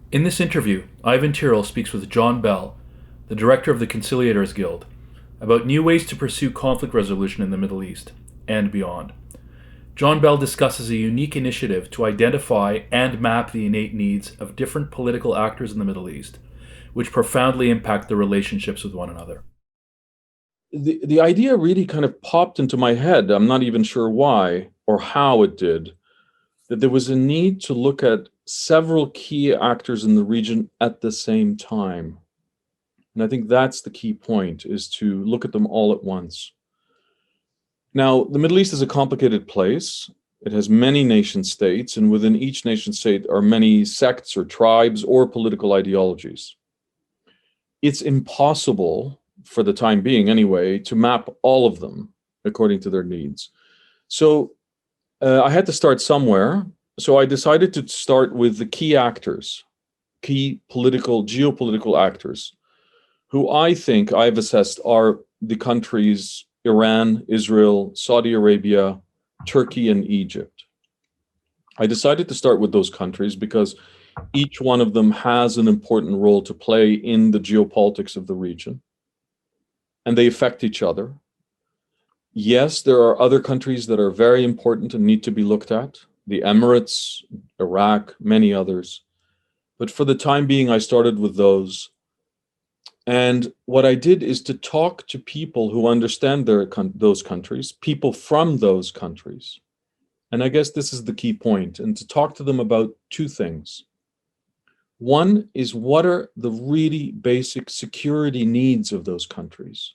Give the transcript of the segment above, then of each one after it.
In this interview, Ivan Tyrrell speaks with John Bell, the director of the Conciliators Guild, about new ways to pursue conflict resolution in the Middle East and beyond. John Bell discusses a unique initiative to identify and map the innate needs of different political actors in the Middle East, which profoundly impact their relationships with one another. The idea really kind of popped into my head. I'm not even sure why or how it did, that there was a need to look at several key actors in the region at the same time. And I think that's the key point, is to look at them all at once. Now, the Middle East is a complicated place. It has many nation states, and within each nation state are many sects or tribes or political ideologies. It's impossible, for the time being anyway, to map all of them according to their needs. So I had to start somewhere. So I decided to start with the key actors, key geopolitical actors, who I think I've assessed are the countries Iran, Israel, Saudi Arabia, Turkey, and Egypt. I decided to start with those countries because each one of them has an important role to play in the geopolitics of the region, and they affect each other. Yes, there are other countries that are very important and need to be looked at, the Emirates, Iraq, many others. But for the time being, I started with those. And what I did is to talk to people who understand those countries, people from those countries. And I guess this is the key point, and to talk to them about two things. One is, what are the really basic security needs of those countries?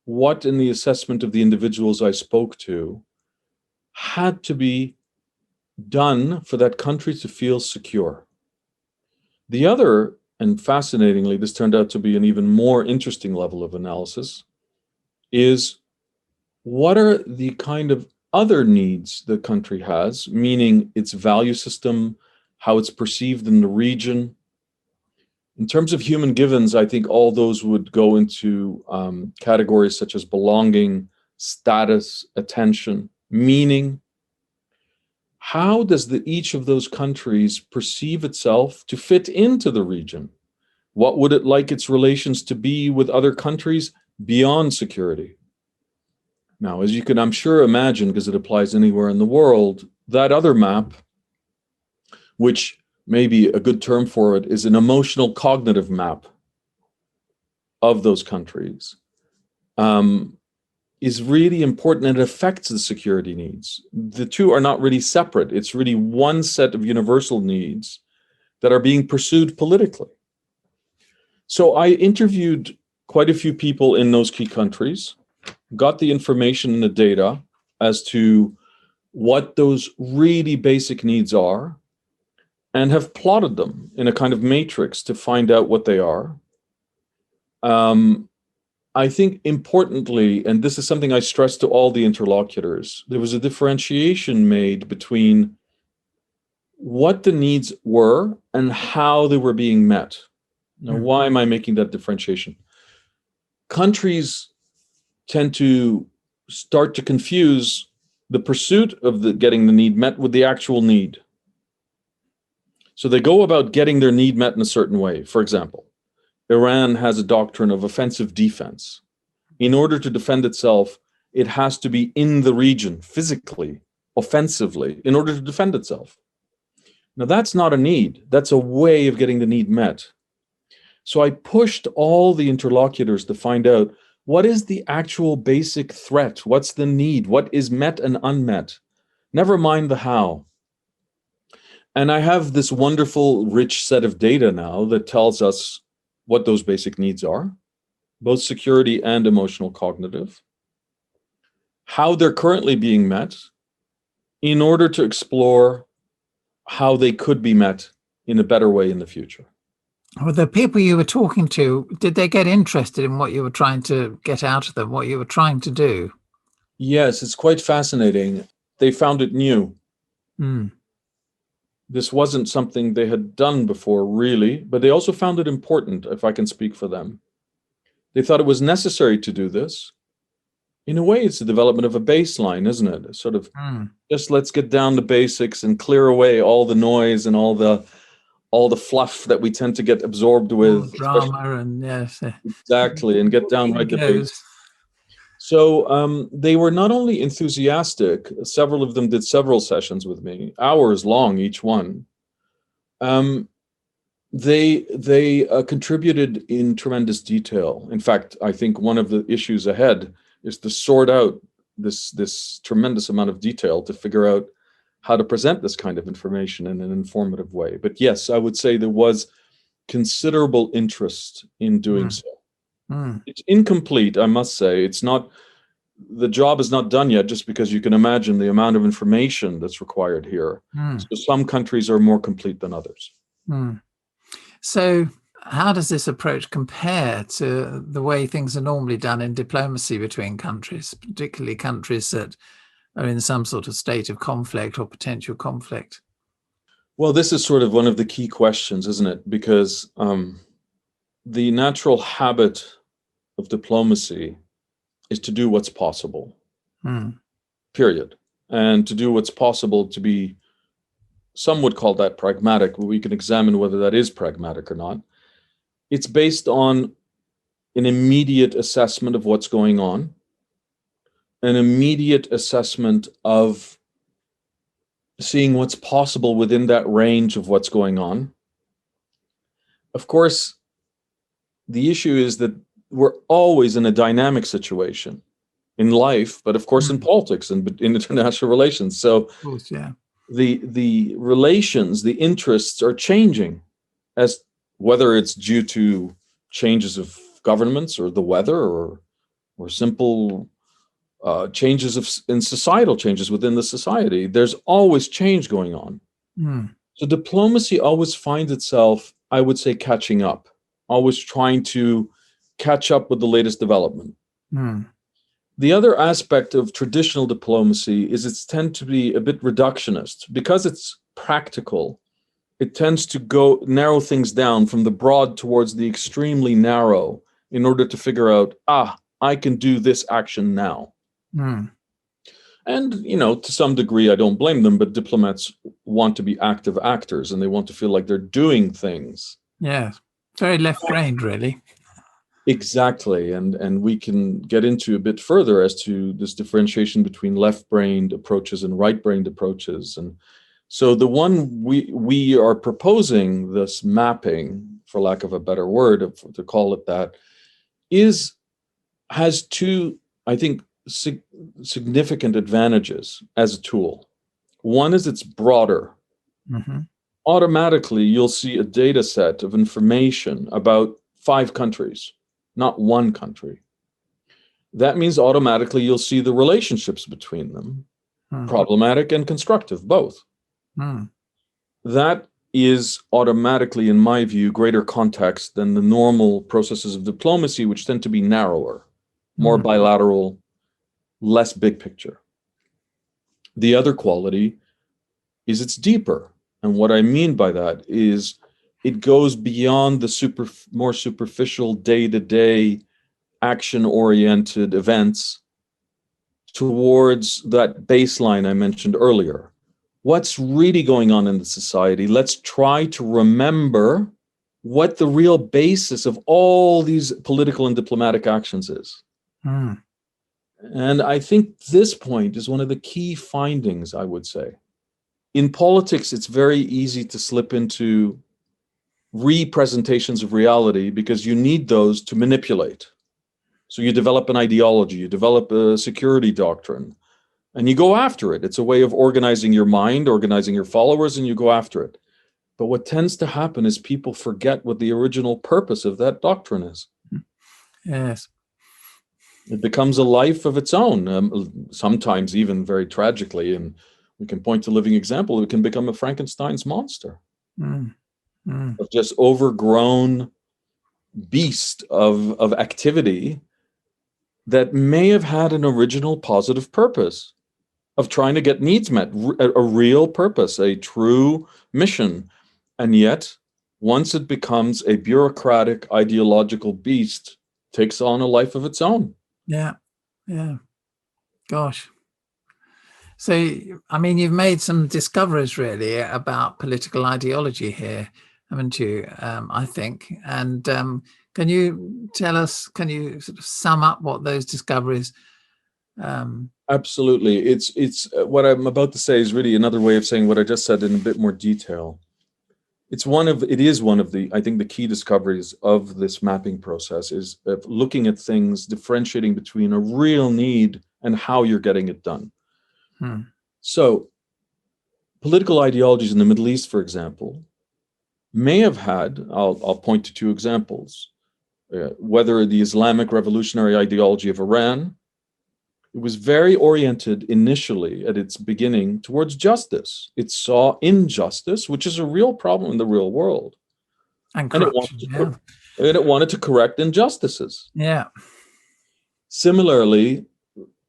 What, in the assessment of the individuals I spoke to, had to be done for that country to feel secure? The other, and fascinatingly, this turned out to be an even more interesting level of analysis, is what are the kind of other needs the country has, meaning its value system, how it's perceived in the region. In terms of human givens, I think all those would go into categories such as belonging, status, attention, meaning. How does each of those countries perceive itself to fit into the region? What would it like its relations to be with other countries beyond security? Now, as you can, I'm sure, imagine, because it applies anywhere in the world, that other map, which maybe a good term for it is an emotional cognitive map of those countries, is really important, and it affects the security needs. The two are not really separate. It's really one set of universal needs that are being pursued politically. So I interviewed quite a few people in those key countries, got the information and the data as to what those really basic needs are, and have plotted them in a kind of matrix to find out what they are. I think importantly, and this is something I stress to all the interlocutors, there was a differentiation made between what the needs were and how they were being met. Now, why am I making that differentiation? Countries tend to start to confuse the pursuit of getting the need met with the actual need. So they go about getting their need met in a certain way. For example, Iran has a doctrine of offensive defense. In order to defend itself, it has to be in the region physically, offensively, in order to defend itself. Now, that's not a need. That's a way of getting the need met. So I pushed all the interlocutors to find out, what is the actual basic threat? What's the need? What is met and unmet? Never mind the how. And I have this wonderful, rich set of data now that tells us what those basic needs are, both security and emotional cognitive, how they're currently being met, in order to explore how they could be met in a better way in the future. Well, the people you were talking to, did they get interested in what you were trying to get out of them, what you were trying to do? Yes, it's quite fascinating. They found it new. This wasn't something they had done before, really, but they also found it important, if I can speak for them. They thought it was necessary to do this. In a way, it's the development of a baseline, isn't it? Just let's get down to basics and clear away all the noise and all all the fluff that we tend to get absorbed with, drama and yes, exactly, and get downright debate. So they were not only enthusiastic, several of them did several sessions with me, hours long each one. They contributed in tremendous detail. In fact, I think one of the issues ahead is to sort out this tremendous amount of detail to figure out how to present this kind of information in an informative way. But yes, I would say there was considerable interest in doing so. It's incomplete, I must say. It's not, the job is not done yet, just because you can imagine the amount of information that's required here. So some countries are more complete than others. So how does this approach compare to the way things are normally done in diplomacy between countries, particularly countries that are in some sort of state of conflict or potential conflict? Well, this is sort of one of the key questions, isn't it? Because the natural habit of diplomacy is to do what's possible, period. And to do what's possible, to be, some would call that pragmatic, but we can examine whether that is pragmatic or not. It's based on an immediate assessment of what's going on, an immediate assessment of seeing what's possible within that range of what's going on. Of course, the issue is that we're always in a dynamic situation in life, but of course in politics and in international relations. So of course, yeah. The relations, the interests are changing, as whether it's due to changes of governments or the weather or simple changes in societal changes within the society. There's always change going on. So diplomacy always finds itself, I would say, catching up, always trying to catch up with the latest development. The other aspect of traditional diplomacy is it tends to be a bit reductionist. Because it's practical, it tends to narrow things down from the broad towards the extremely narrow in order to figure out, I can do this action now. And, to some degree, I don't blame them, but diplomats want to be active actors and they want to feel like they're doing things. Yeah, very left-brained, really. Exactly. And we can get into a bit further as to this differentiation between left-brained approaches and right-brained approaches. And so the one we are proposing, this mapping, for lack of a better word, to call it that, has two, I think, significant advantages as a tool. One is it's broader. Automatically, you'll see a data set of information about 5 countries, not one country. That means automatically you'll see the relationships between them, problematic and constructive, both. That is automatically, in my view, greater context than the normal processes of diplomacy, which tend to be narrower, more bilateral, less big picture. The other quality is it's deeper. And what I mean by that is it goes beyond the more superficial day-to-day action-oriented events towards that baseline I mentioned earlier. What's really going on in the society? Let's try to remember what the real basis of all these political and diplomatic actions is. And I think this point is one of the key findings, I would say. In politics, it's very easy to slip into representations of reality because you need those to manipulate. So you develop an ideology, you develop a security doctrine, and you go after it. It's a way of organizing your mind, organizing your followers, and you go after it. But what tends to happen is people forget what the original purpose of that doctrine is. Yes. It becomes a life of its own, sometimes even very tragically, and we can point to living example, it can become a Frankenstein's monster. Of just overgrown beast of activity that may have had an original positive purpose of trying to get needs met, a real purpose, a true mission. And yet, once it becomes a bureaucratic, ideological beast, takes on a life of its own. Yeah. Gosh. So, I mean, you've made some discoveries really about political ideology here. haven't you? I think. And can you tell us? Can you sort of sum up what those discoveries? Absolutely. It's what I'm about to say is really another way of saying what I just said in a bit more detail. It is one of the, I think, the key discoveries of this mapping process is looking at things, differentiating between a real need and how you're getting it done. So political ideologies in the Middle East, for example, may have had, I'll point to two examples, whether the Islamic revolutionary ideology of Iran, it was very oriented initially at its beginning towards justice. It saw injustice, which is a real problem in the real world. And corruption, it wanted to correct injustices. Yeah. Similarly,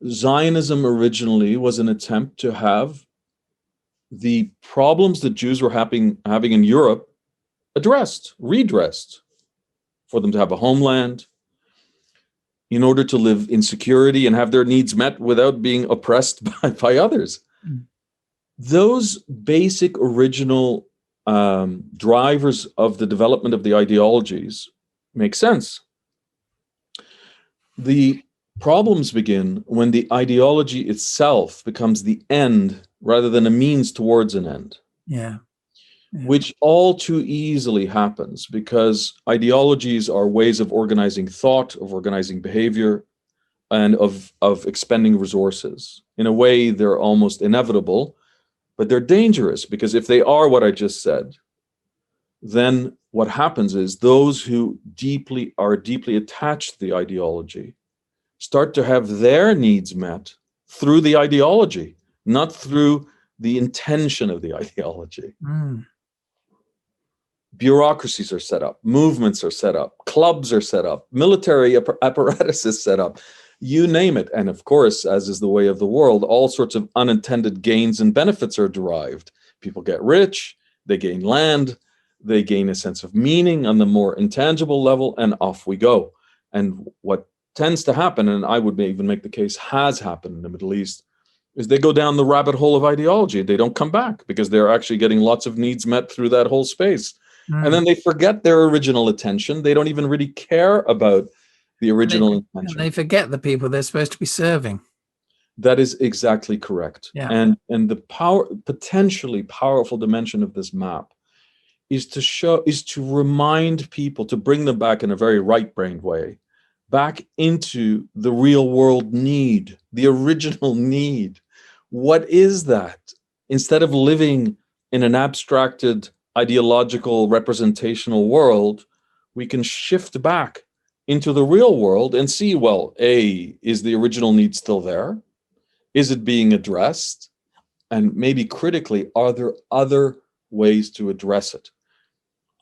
Zionism originally was an attempt to have the problems that Jews were having in Europe redressed, for them to have a homeland, in order to live in security and have their needs met without being oppressed by others. Those basic original drivers of the development of the ideologies make sense. The problems begin when the ideology itself becomes the end rather than a means towards an end. Which all too easily happens because ideologies are ways of organizing thought, of organizing behavior, and of expending resources. In a way, they're almost inevitable, but they're dangerous because if they are what I just said, then what happens is those who are deeply attached to the ideology start to have their needs met through the ideology, not through the intention of the ideology. Bureaucracies are set up, movements are set up, clubs are set up, military apparatus is set up, you name it. And of course, as is the way of the world, all sorts of unintended gains and benefits are derived. People get rich, they gain land, they gain a sense of meaning on the more intangible level, and off we go. And what tends to happen, and I would even make the case has happened in the Middle East, is they go down the rabbit hole of ideology. They don't come back because they're actually getting lots of needs met through that whole space. And then they forget their original intention. They don't even really care about the original intention. They forget the people they're supposed to be serving. That is exactly correct. And the potentially powerful dimension of this map is to remind people, to bring them back in a very right-brained way, back into the real world need, the original need. What is that? Instead of living in an abstracted ideological representational world, we can shift back into the real world and see, well, is the original need still there? Is it being addressed? And maybe critically, are there other ways to address it?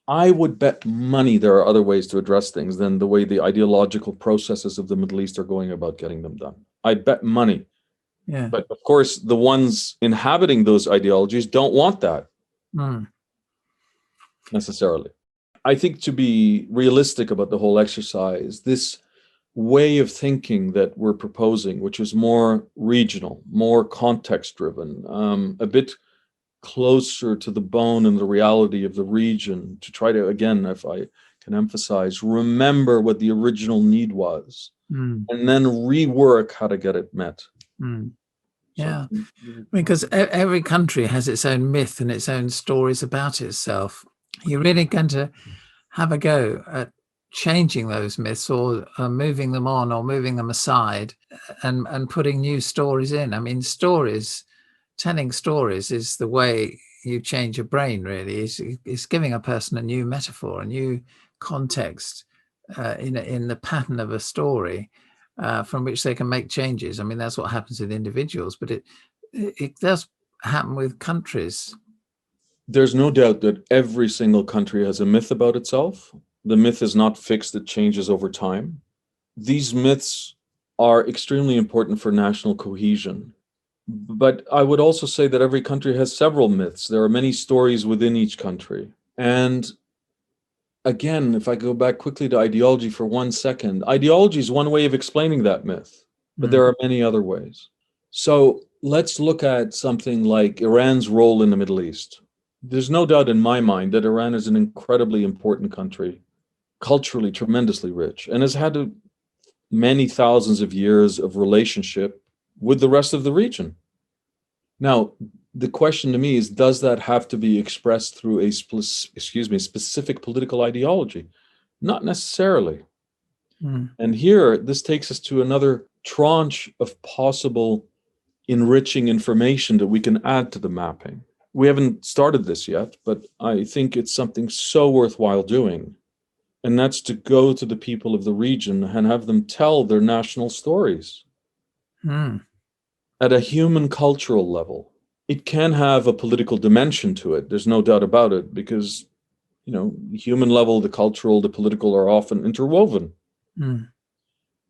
I would bet money there are other ways to address things than the way the ideological processes of the Middle East are going about getting them done. I'd bet money. But of course, the ones inhabiting those ideologies don't want that. Necessarily. I think to be realistic about the whole exercise, this way of thinking that we're proposing, which is more regional, more context-driven, a bit closer to the bone and the reality of the region, to try to, again, if I can emphasize, remember what the original need was, and then rework how to get it met. Yeah, because every country has its own myth and its own stories about itself. You're really going to have a go at changing those myths or moving them on or moving them aside and putting new stories in. I mean, telling stories is the way you change your brain, really. It's giving a person a new metaphor, a new context in the pattern of a story from which they can make changes. I mean, that's what happens with individuals, but it does happen with countries. There's no doubt that every single country has a myth about itself. The myth is not fixed, it changes over time. These myths are extremely important for national cohesion. But I would also say that every country has several myths. There are many stories within each country. And again, if I go back quickly to ideology for 1 second, ideology is one way of explaining that myth, but there are many other ways. So let's look at something like Iran's role in the Middle East. There's no doubt in my mind that Iran is an incredibly important country, culturally tremendously rich, and has had many thousands of years of relationship with the rest of the region. Now, the question to me is, does that have to be expressed through a specific political ideology? Not necessarily. And here, this takes us to another tranche of possible enriching information that we can add to the mapping. We haven't started this yet, but I think it's something so worthwhile doing. And that's to go to the people of the region and have them tell their national stories at a human cultural level. It can have a political dimension to it. There's no doubt about it, because, the human level, the cultural, the political are often interwoven.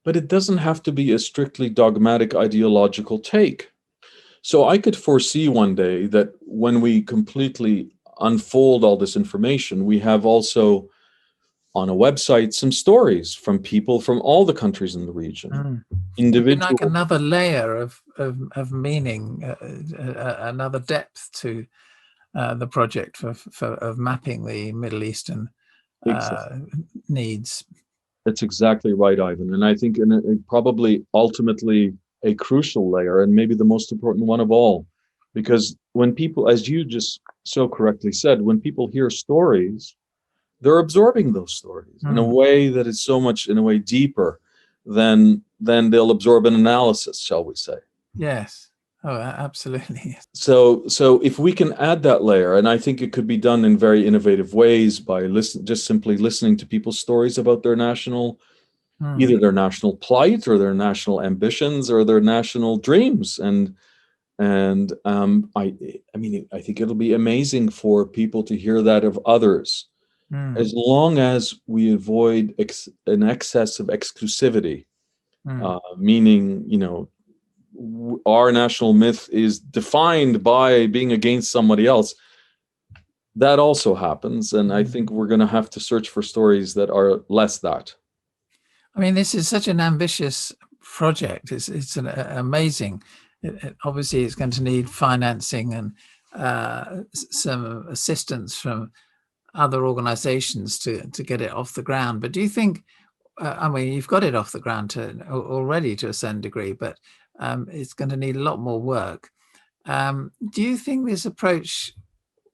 But it doesn't have to be a strictly dogmatic ideological take. So I could foresee one day that when we completely unfold all this information, we have also on a website some stories from people from all the countries in the region. Individual, like another layer of meaning, another depth to the project of mapping the Middle Eastern needs. That's exactly right, Ivan. And I think probably ultimately a crucial layer, and maybe the most important one of all, because when people, as you just so correctly said, when people hear stories, they're absorbing those stories in a way that is so much, in a way, deeper than they'll absorb an analysis, shall we say. Yes. Oh, absolutely. So if we can add that layer, and I think it could be done in very innovative ways by just simply listening to people's stories about their national, either their national plight or their national ambitions or their national dreams. And I think it'll be amazing for people to hear that of others, as long as we avoid an excess of exclusivity, meaning, our national myth is defined by being against somebody else. That also happens, and I think we're going to have to search for stories that are less that. I mean, this is such an ambitious project. It's amazing. Obviously, it's going to need financing and some assistance from other organizations to get it off the ground. But do you think, you've got it off the ground already to a certain degree, but it's going to need a lot more work. Do you think this approach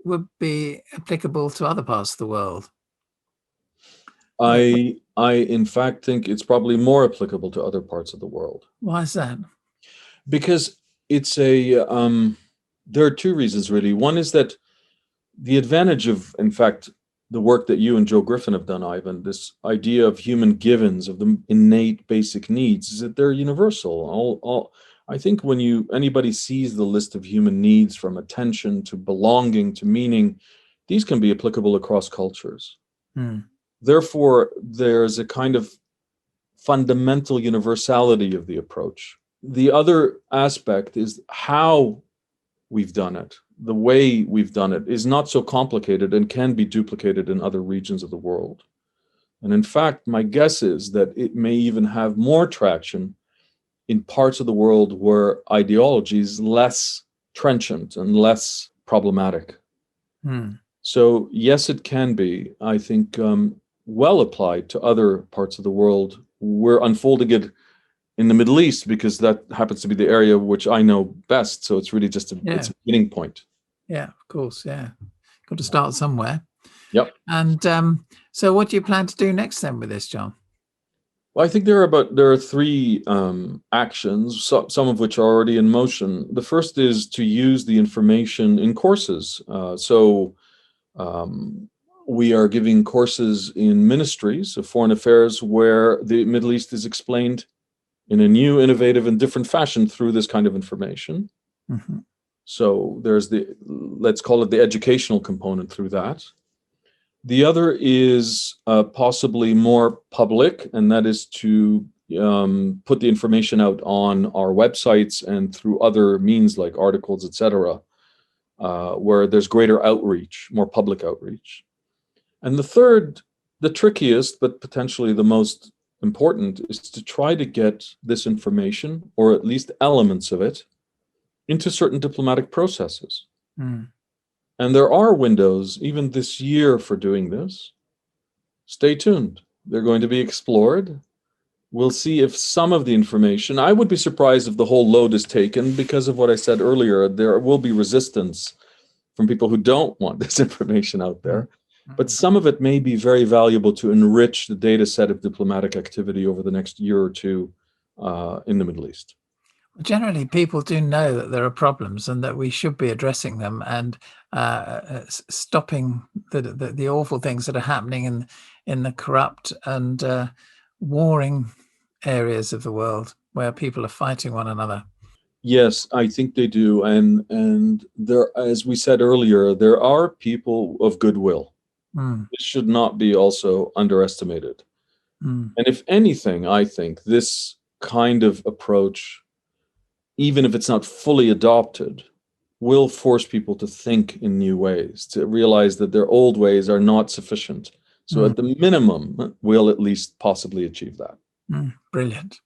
would be applicable to other parts of the world? I in fact think it's probably more applicable to other parts of the world. Why is that? Because it's there are two reasons, really. One is that the advantage of, in fact, the work that you and Joe Griffin have done, Ivan, this idea of human givens, of the innate basic needs, is that they're universal. I think when anybody sees the list of human needs, from attention to belonging to meaning, these can be applicable across cultures. Therefore, there's a kind of fundamental universality of the approach. The other aspect is how we've done it. The way we've done it is not so complicated and can be duplicated in other regions of the world. And in fact, my guess is that it may even have more traction in parts of the world where ideology is less trenchant and less problematic. So yes, it can be, I think, well applied to other parts of the world. We're unfolding it in the Middle East because that happens to be the area which I know best. So it's really just it's a beginning point. Yeah, of course. Yeah. Got to start somewhere. Yep. And so what do you plan to do next then with this, John? Well, I think there are three actions, some of which are already in motion. The first is to use the information in courses. We are giving courses in ministries of foreign affairs where the Middle East is explained in a new, innovative, and different fashion through this kind of information. So there's let's call it the educational component through that. The other is possibly more public, and that is to put the information out on our websites and through other means like articles, etc., where there's greater outreach, more public outreach. And the third, the trickiest, but potentially the most important, is to try to get this information, or at least elements of it, into certain diplomatic processes. And there are windows, even this year, for doing this. Stay tuned. They're going to be explored. We'll see if some of the information, I would be surprised if the whole load is taken because of what I said earlier. There will be resistance from people who don't want this information out there. But some of it may be very valuable to enrich the data set of diplomatic activity over the next year or two in the Middle East. Generally, people do know that there are problems and that we should be addressing them and stopping the awful things that are happening in the corrupt and warring areas of the world where people are fighting one another. Yes, I think they do. And there, as we said earlier, there are people of goodwill. This should not be also underestimated. And if anything, I think this kind of approach, even if it's not fully adopted, will force people to think in new ways, to realize that their old ways are not sufficient. So at the minimum, we'll at least possibly achieve that. Brilliant.